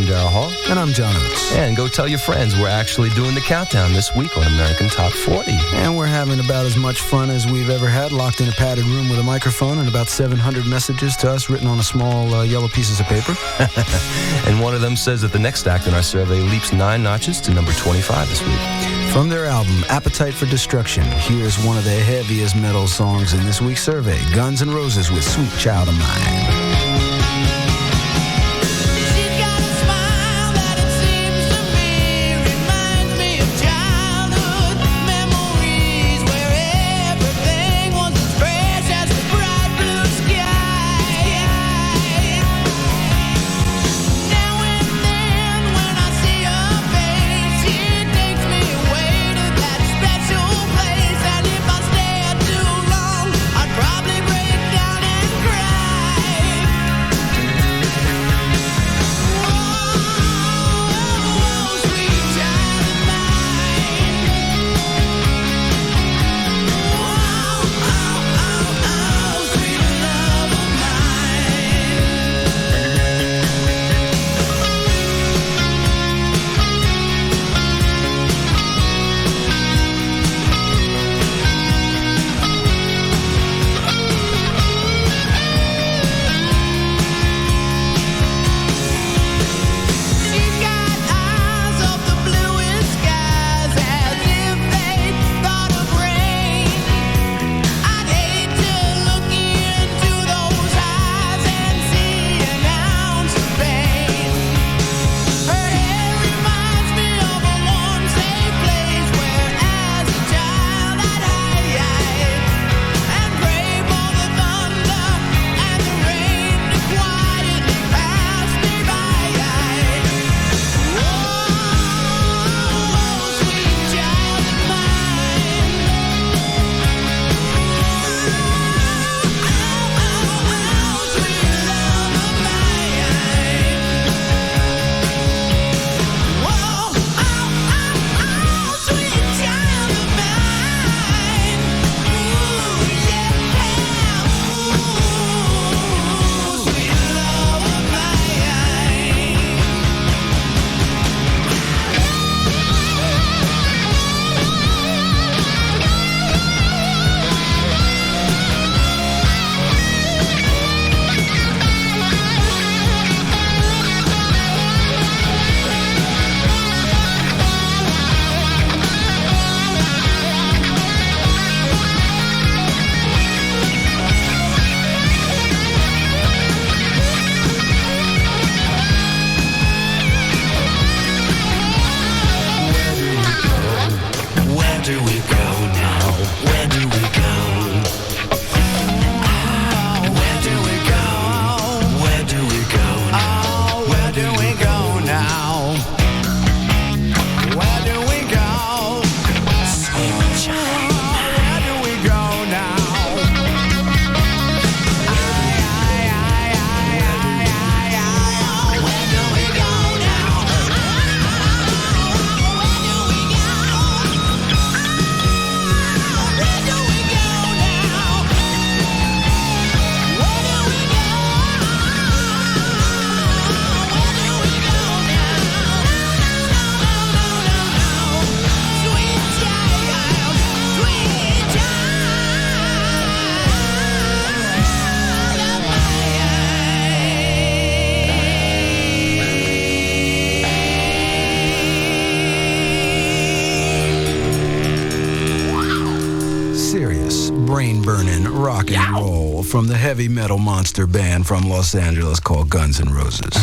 I'm Daryl Hall. And I'm John Oates. And go tell your friends we're actually doing the countdown this week on American Top 40. And we're having about as much fun as we've ever had, locked in a padded room with a microphone and about 700 messages to us written on a small yellow pieces of paper. And one of them says that the next act in our survey leaps 9 notches to number 25 this week. From their album, Appetite for Destruction, here's one of the heaviest metal songs in this week's survey, Guns N' Roses with Sweet Child of Mine. brain-burning rock and roll from the heavy metal monster band from Los Angeles called Guns N' Roses.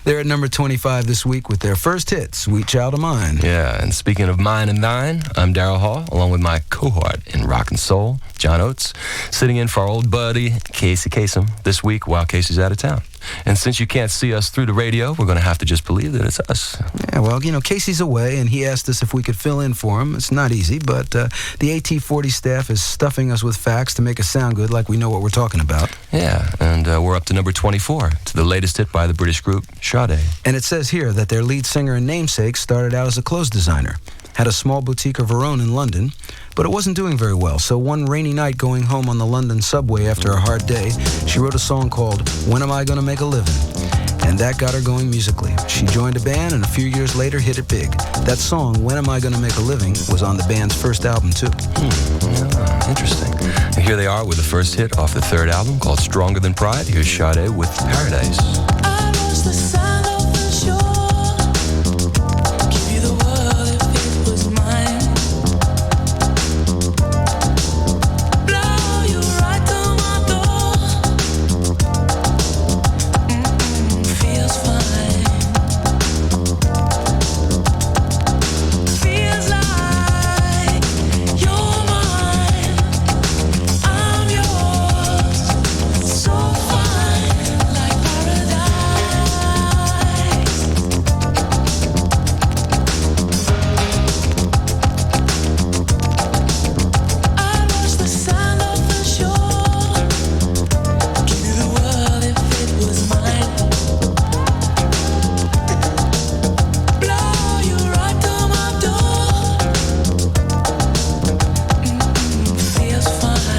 They're at number 25 this week with their first hit, Sweet Child of Mine. Yeah, and speaking of mine and thine, I'm Daryl Hall, along with my cohort in rock and soul, John Oates, sitting in for our old buddy, Casey Kasem, this week while Casey's out of town. And since you can't see us through the radio, we're going to have to just believe that it's us. Yeah, well, you know, Casey's away, and he asked us if we could fill in for him. It's not easy, but the AT40 staff is stuffing us with facts to make us sound good, like we know what we're talking about. Yeah, and we're up to number 24, to the latest hit by the British group Shadoe. And it says here that their lead singer and namesake started out as a clothes designer, had a small boutique of her own in London, but it wasn't doing very well. So one rainy night going home on the London subway after a hard day, she wrote a song called When Am I Gonna Make a Living? and that got her going musically. She joined a band and a few years later hit it big. That song, When Am I Gonna Make a Living, was on the band's first album too. Interesting. And here they are with the first hit off the third album called Stronger Than Pride. Here's Shadoe with Paradise. I lost the sound of the shore. Give you the world if it was mine. Blow you right to my door. Feels fine. Feels like you're mine. I'm yours. So fine, like paradise. I lost the sound of the shore. Give you the world if it was mine. Blow you right to my door. Feels fine.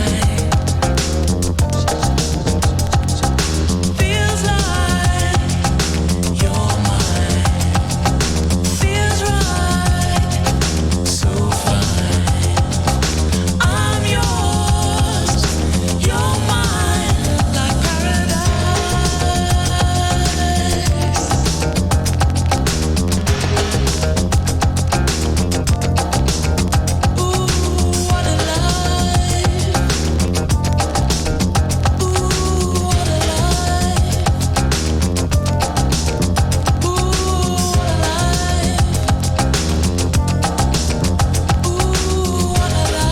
Feels like you're mine. Feels right. So fine. I'm yours. You're mine. Like paradise. Ooh, what a life. Ooh, what a life. Ooh, what a life. Ooh, what a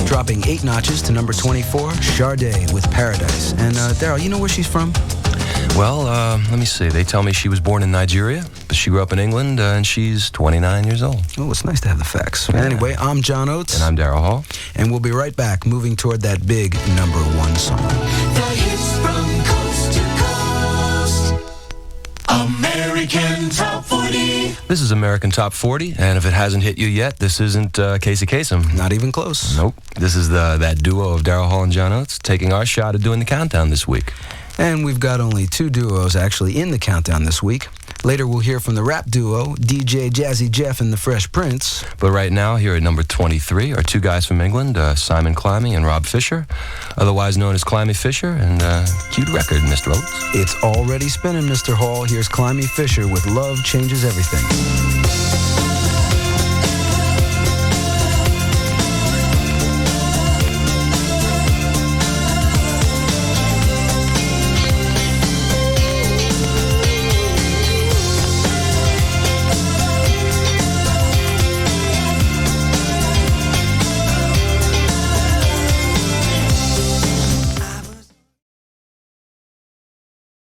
Dropping 8 notches to number 24, Shadoe with Paradise. And Daryl, you know where she's from? Well, let me see. They tell me she was born in Nigeria, but she grew up in England, and she's 29 years old. Oh, it's nice to have the facts. Anyway, I'm John Oates. And I'm Daryl Hall. And we'll be right back, moving toward that big number 1 song. The hits from coast to coast. American Top 40. This is American Top 40, and if it hasn't hit you yet, this isn't Casey Kasem. Not even close. Nope. This is that duo of Daryl Hall and John Oates taking our shot at doing the countdown this week. And we've got only 2 duos actually in the countdown this week. Later we'll hear from the rap duo, DJ Jazzy Jeff and the Fresh Prince. But right now, here at number 23 are 2 guys from England, Simon Climby and Rob Fisher, otherwise known as Climby Fisher, and cute record, Mr. Oates. It's already spinning, Mr. Hall. Here's Climby Fisher with Love Changes Everything.